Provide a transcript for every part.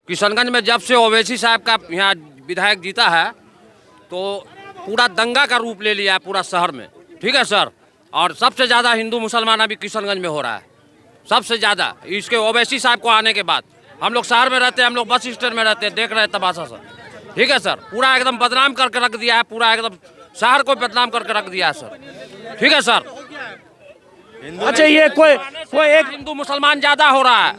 किशनगंज में जब से ओवैसी साहब का यहाँ विधायक जीता है तो पूरा दंगा का रूप ले लिया है पूरा शहर में, ठीक है सर। और सबसे ज़्यादा हिंदू मुसलमान अभी किशनगंज में हो रहा है, सबसे ज़्यादा इसके ओवैसी साहब को आने के बाद। हम लोग शहर में रहते हैं, हम लोग बस स्टैंड में रहते हैं, देख रहे हैं तमाशा सर, ठीक है सर। पूरा एकदम बदनाम करके रख दिया है, पूरा एकदम शहर को बदनाम करके रख दिया है सर, ठीक है सर। अच्छा, ये कोई एक हिंदू मुसलमान ज़्यादा हो रहा है,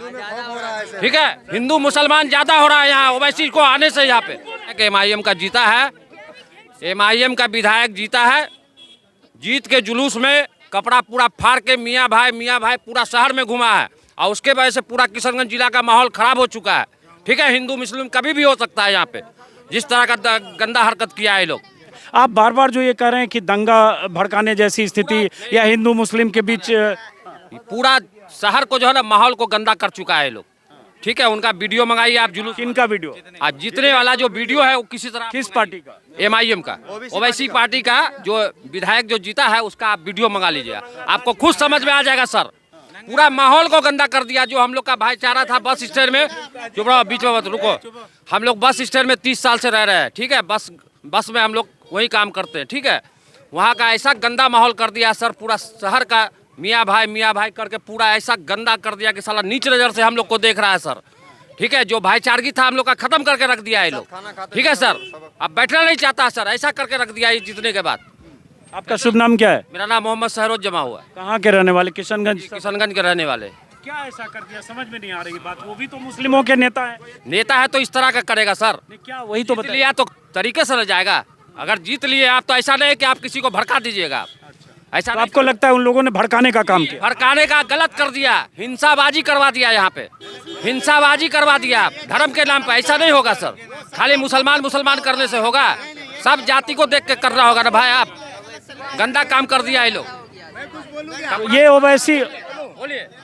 ठीक है, हिंदू मुसलमान ज़्यादा हो रहा है यहाँ ओवैसी को आने से। यहाँ पे एमआईएम का जीता है, एमआईएम का विधायक जीता है, जीत के जुलूस में कपड़ा पूरा फाड़ के मियाँ भाई पूरा शहर में घुमा है और उसके वजह से पूरा किशनगंज जिला का माहौल खराब हो चुका है, ठीक है। हिंदू मुस्लिम कभी भी हो सकता है यहाँ पे, जिस तरह का गंदा हरकत किया है लोग। आप बार बार जो ये कह रहे हैं कि दंगा भड़काने जैसी स्थिति या हिंदू मुस्लिम के बीच, पूरा शहर को जो है ना माहौल को गंदा कर चुका है लोग, ठीक है। उनका वीडियो मंगाइए आप, जुलूस किनका वीडियो? आज जीतने वाला जो वीडियो है वो किसी तरह, किस पार्टी का? एमआईएम का, ओवैसी पार्टी का जो विधायक जो जीता है उसका आप वीडियो मंगा लीजिए, आपको खुद समझ में आ जाएगा सर। पूरा माहौल को गंदा कर दिया। जो हम लोग का भाईचारा था बस स्टैंड में, जो बड़ा बीच में मत रुको, हम लोग बस स्टैंड में 30 साल से रह रहे हैं, ठीक है। बस में हम लोग वही काम करते हैं, ठीक है। वहाँ का ऐसा गंदा माहौल कर दिया सर, पूरा शहर का मियाँ भाई करके पूरा ऐसा गंदा कर दिया कि साला नीच नज़र से हम लोग को देख रहा है सर, ठीक है। जो भाईचारगी था हम लोग का खत्म करके रख दिया है लोग, ठीक है सर। अब बैठना नहीं चाहता सर, ऐसा करके रख दिया है जीतने के बाद। आपका शुभ नाम क्या है? मेरा नाम मोहम्मद सहरोज जमा हुआ है। कहाँ के रहने वाले? किशनगंज के रहने वाले। क्या ऐसा कर दिया, समझ में नहीं आ रही बात। वो भी तो मुस्लिमों के नेता है। नेता है तो इस तरह का करेगा सर, क्या वही तो जीत लिया तो तरीके से रह जाएगा। अगर जीत लिए आप तो ऐसा नहीं है कि आप किसी को भड़का दीजिएगा, ऐसा तो आपको लगता है उन लोगों ने भड़काने का काम किया? भड़काने का गलत कर दिया, हिंसाबाजी करवा दिया, यहाँ पे हिंसाबाजी करवा दिया धर्म के नाम पे। ऐसा नहीं होगा सर, खाली मुसलमान करने से होगा, सब जाति को देख के कर रहा होगा ना भाई। आप गंदा काम कर दिया है लोग। ये ओवैसी,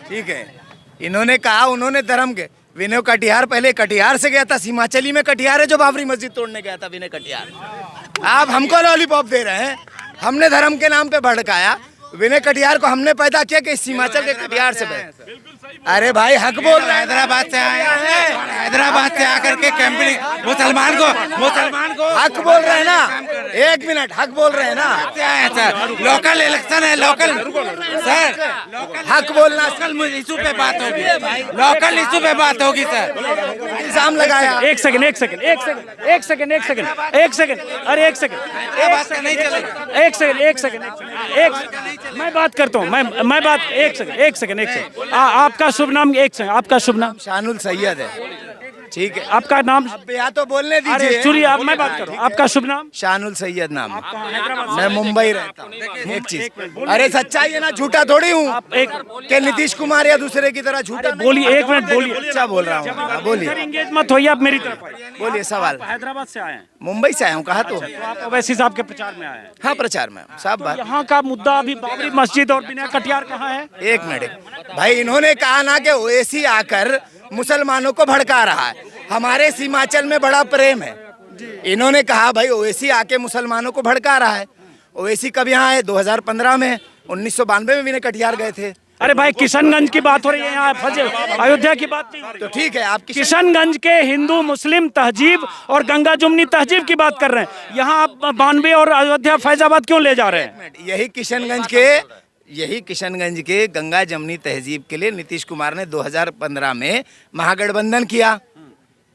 ठीक है, इन्होंने कहा, उन्होंने धर्म के विनय कटिहार, पहले कटिहार से गया था, सीमाचली में कटिहार है जो बाबरी मस्जिद तोड़ने गया था विनय कटिहार। आप हमको लॉलीपॉप दे रहे हैं, हमने धर्म के नाम पे भड़काया। विनय कटिहार को हमने पैदा किया कि हिमाचल के कटिहार से बने। अरे भाई हक बोल रहे हैं, हैदराबाद से आए हैं, हैदराबाद से आकर के कैंपिंग मुसलमान को हक बोल रहे हैं ना। एक मिनट, हक बोल रहे हैं ना सर, लोकल इलेक्शन है, लोकल सर, हक बोलना, इशू पे बात होगी, लोकल इशू पे बात होगी सर। इल्जाम लगाया। एक सेकंड, अरे एक सेकंड, मैं बात करता हूँ, मैं बात, एक सेकंड, आपका शुभ नाम? एक सेकंड, आपका शुभ नाम? शानुल सैयद है, ठीक है। आपका नाम? अब या तो बोलने दीजिए। सुनिए, अब मैं बात कर रहा हूँ, आपका शुभ नाम? शानुल सैयद नाम। मैं मुंबई रहता हूँ। एक चीज, अरे सच्चाई है ना, झूठा थोड़ी हूँ कि नीतीश कुमार या दूसरे की तरह झूठा। बोलिए, एक मिनट बोलिए। अच्छा बोल रहा हूँ, बोलिए। एंगेज मत होइए आप मेरी तरफ, बोलिए सवाल। हैदराबाद से आए हैं? मुंबई से आया हूँ। कहा तो आप ओवैसी साहब के प्रचार में आए हैं? हाँ, प्रचार में साहब बात। यहाँ का मुद्दा अभी बाबरी मस्जिद और विनय कटिहार कहाँ है? एक मिनट भाई, इन्होंने कहा ना कि ओवैसी आकर मुसलमानों को भड़का रहा है। हमारे हिमाचल में बड़ा प्रेम है। इन्होंने कहा भाई ओवैसी आके मुसलमानों को भड़का रहा है। ओवैसी कब यहाँ आए? 2015 में, 1992 में विनय कटिहार गए थे। अरे भाई, किशनगंज की बात हो रही है यहाँ, अयोध्या की बात नहीं। तो ठीक है, आप किशनगंज के हिंदू मुस्लिम तहजीब और गंगा जमुनी तहजीब की बात कर रहे हैं। यहाँ आप 92 और अयोध्या फैजाबाद क्यों ले जा रहे हैं? यही किशनगंज के गंगा जमुनी तहजीब के लिए नीतीश कुमार ने 2015 में महागठबंधन किया।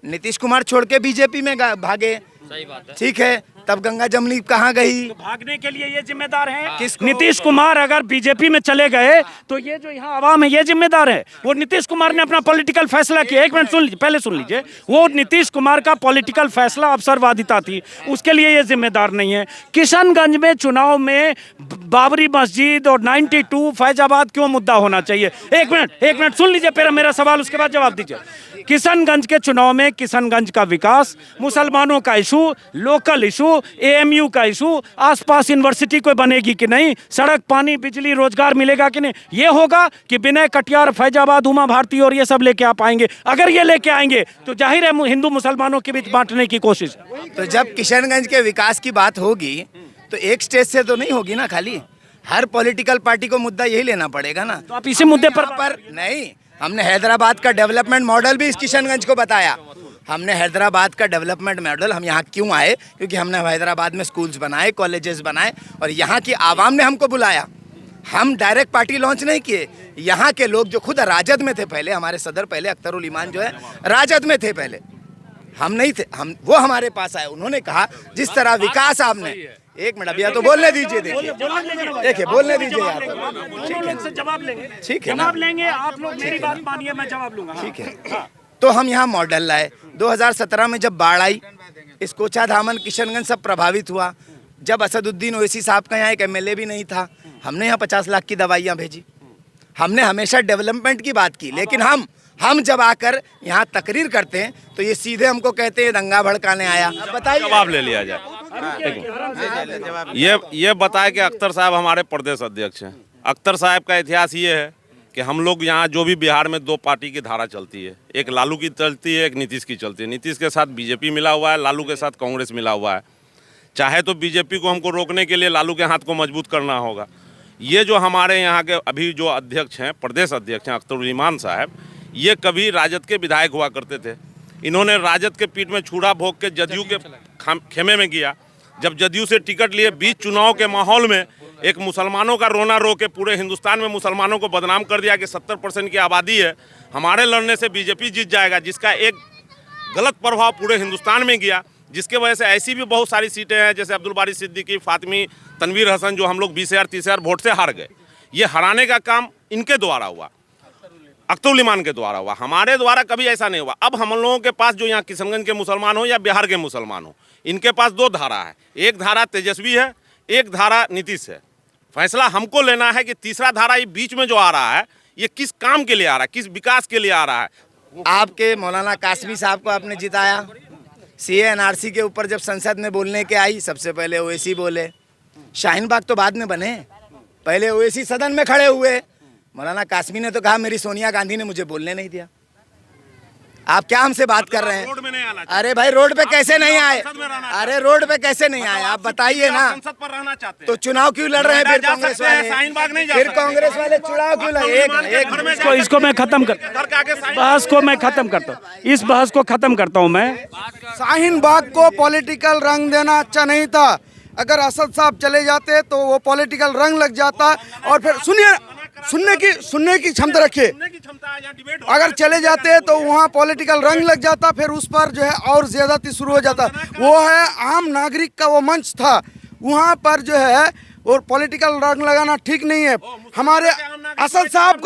नीतीश कुमार छोड़ के बीजेपी में भागे, सही बात है, ठीक है। तब गंगा जमुनी कहाँ गई? तो भागने के लिए ये जिम्मेदार है नीतीश कुमार। अगर बीजेपी में चले गए तो ये जो यहाँ आवाम है ये जिम्मेदार है। वो नीतीश कुमार ने अपना पॉलिटिकल फैसला किया। एक मिनट सुन लीजिए, पहले सुन लीजिए। वो नीतीश कुमार का पॉलिटिकल फैसला अवसरवादिता थी, उसके लिए ये जिम्मेदार नहीं है। किशनगंज में चुनाव में बाबरी मस्जिद और 92 फैजाबाद क्यों मुद्दा होना चाहिए? एक मिनट सुन लीजिए पहले मेरा सवाल, उसके बाद जवाब दीजिए। किशनगंज के चुनाव में किशनगंज का विकास, मुसलमानों का इशू, लोकल इशू, एएमयू का इशू, आसपास यूनिवर्सिटी कोई बनेगी कि नहीं, सड़क, पानी, बिजली, रोजगार मिलेगा कि नहीं, ये होगा कि विनय कटिहार, फैजाबाद, उमा भारती और ये सब लेके आप आएंगे। अगर ये लेके आएंगे तो जाहिर है हिंदू मुसलमानों के बीच बांटने की कोशिश। तो जब किशनगंज के विकास की बात होगी तो एक स्टेज से तो नहीं होगी ना, खाली हर पॉलिटिकल पार्टी को मुद्दा यही लेना पड़ेगा ना। तो आप इसी मुद्दे पर नहीं, हमने हैदराबाद का डेवलपमेंट मॉडल भी इस किशनगंज को बताया। हमने हैदराबाद का डेवलपमेंट मॉडल, हम यहाँ क्यों आए, क्योंकि हमने हैदराबाद में स्कूल्स बनाए, कॉलेजेस बनाए और यहाँ की आवाम ने हमको बुलाया। हम डायरेक्ट पार्टी लॉन्च नहीं किए। यहाँ के लोग जो खुद राजद में थे पहले, हमारे सदर पहले अख्तरुल ईमान जो है राजद में थे पहले, हम नहीं थे, वो हमारे पास आए। उन्होंने कहा जिस तरह विकास आपने, एक मिनट भैया तो बोलने दीजिए, देखिए बोलने दीजिए यार, जवाब लेंगे, ठीक है, जवाब लेंगे, आप लोग मेरी बात मानिए, मैं जवाब लूंगा, ठीक है। तो हम यहाँ मॉडल लाए। 2017 में जब बाढ़ आई, इस कोचा धामन किशनगंज सब प्रभावित हुआ। जब असदुद्दीन ओवैसी साहब का यहाँ एक एमएलए भी नहीं था, हमने यहाँ 50 लाख की दवाइयाँ भेजी। हमने हमेशा डेवलपमेंट की बात की, लेकिन हम जब आकर यहाँ तकरीर करते हैं तो ये सीधे हमको कहते हैं दंगा भड़काने आया। बताइए, जवाब ले लिया जाए। ये बताए कि अख्तर साहब हमारे प्रदेश अध्यक्ष हैं। अख्तर साहब का इतिहास ये है कि हम लोग यहाँ जो भी बिहार में 2 पार्टी की धारा चलती है, एक लालू की चलती है, एक नीतीश की चलती है। नीतीश के साथ बीजेपी मिला हुआ है, लालू के साथ कांग्रेस मिला हुआ है। चाहे तो बीजेपी को हमको रोकने के लिए लालू के हाथ को मजबूत करना होगा। ये जो हमारे यहाँ के अभी जो अध्यक्ष हैं, प्रदेश अध्यक्ष हैं अख्तरुल ईमान साहब, ये कभी राजद के विधायक हुआ करते थे। इन्होंने राजद के पीठ में छुरा भोग के जदयू के खेमे में किया। जब जदयू से टिकट लिए, बीच चुनाव के माहौल में एक मुसलमानों का रोना रो के पूरे हिंदुस्तान में मुसलमानों को बदनाम कर दिया कि 70% की आबादी है, हमारे लड़ने से बीजेपी जीत जाएगा, जिसका एक गलत प्रभाव पूरे हिंदुस्तान में गया। जिसके वजह से ऐसी भी बहुत सारी सीटें हैं, जैसे अब्दुल बारी सिद्दीकी, फातिमी, तनवीर हसन, जो हम लोग 20,000 30,000 वोट से हार गए। ये हराने का काम इनके द्वारा हुआ, अख्तरुल ईमान के द्वारा हुआ, हमारे द्वारा कभी ऐसा नहीं हुआ। अब हम लोगों के पास जो यहाँ किशनगंज के मुसलमान हो या बिहार के मुसलमान हो, इनके पास 2 धारा है। एक धारा तेजस्वी है, एक धारा नीतीश है। फैसला हमको लेना है कि तीसरा धारा ये बीच में जो आ रहा है, ये किस काम के लिए आ रहा है, किस विकास के लिए आ रहा है। आपके मौलाना कासमी साहब को आपने जिताया। सीए एनआरसी के ऊपर जब संसद में बोलने के आई, सबसे पहले ओवैसी बोले। शाहीन बाग तो बाद में बने, पहले ओवैसी सदन में खड़े हुए। मौलाना कासमी ने तो कहा मेरी सोनिया गांधी ने मुझे बोलने नहीं दिया। आप क्या हमसे बात कर रहे हैं? अरे भाई रोड पे कैसे नहीं आए? अरे रोड पे कैसे नहीं आए आप बताइए ना। संसद पर रहना चाहते हैं तो चुनाव क्यों लड़ रहे हैं फिर कांग्रेस वाले? फिर कांग्रेस वाले चुनाव क्यों लड़? इसको मैं खत्म बहस को मैं खत्म करता हूँ, इस बहस को खत्म करता हूँ मैं। शाहीन बाग को पॉलिटिकल रंग देना अच्छा नहीं था। अगर असद साहब चले जाते तो वो पॉलिटिकल रंग लग जाता। और फिर सुनिए, सुनने की क्षमता रखिए। अगर चले जाते तो वहाँ पॉलिटिकल रंग लग जाता, फिर उस पर जो है और ज्यादती शुरू हो जाता। वो है आम नागरिक का वो मंच था, वहाँ पर जो है और पॉलिटिकल रंग लगाना ठीक नहीं है। हमारे असद साहब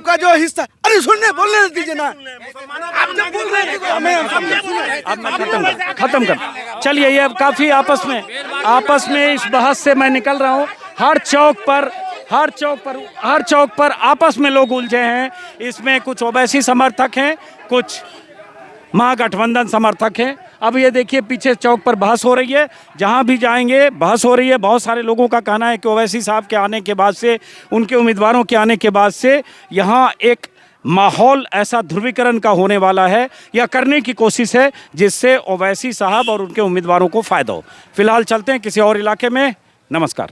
का जो हिस्सा, अरे सुनने बोलने दीजिए ना, आप जब बोल रहे हैं अब मैं खत्म कर। चलिए, ये अब काफी आपस में इस बहस से मैं निकल रहा हूँ। हर चौक पर आपस में लोग उलझे हैं। इसमें कुछ ओवैसी समर्थक हैं, कुछ महागठबंधन समर्थक हैं। अब ये देखिए पीछे चौक पर बहस हो रही है, जहाँ भी जाएंगे बहस हो रही है। बहुत सारे लोगों का कहना है कि ओवैसी साहब के आने के बाद से, उनके उम्मीदवारों के आने के बाद से यहाँ एक माहौल ऐसा ध्रुवीकरण का होने वाला है या करने की कोशिश है जिससे ओवैसी साहब और उनके उम्मीदवारों को फायदा हो। फिलहाल चलते हैं किसी और इलाके में। नमस्कार।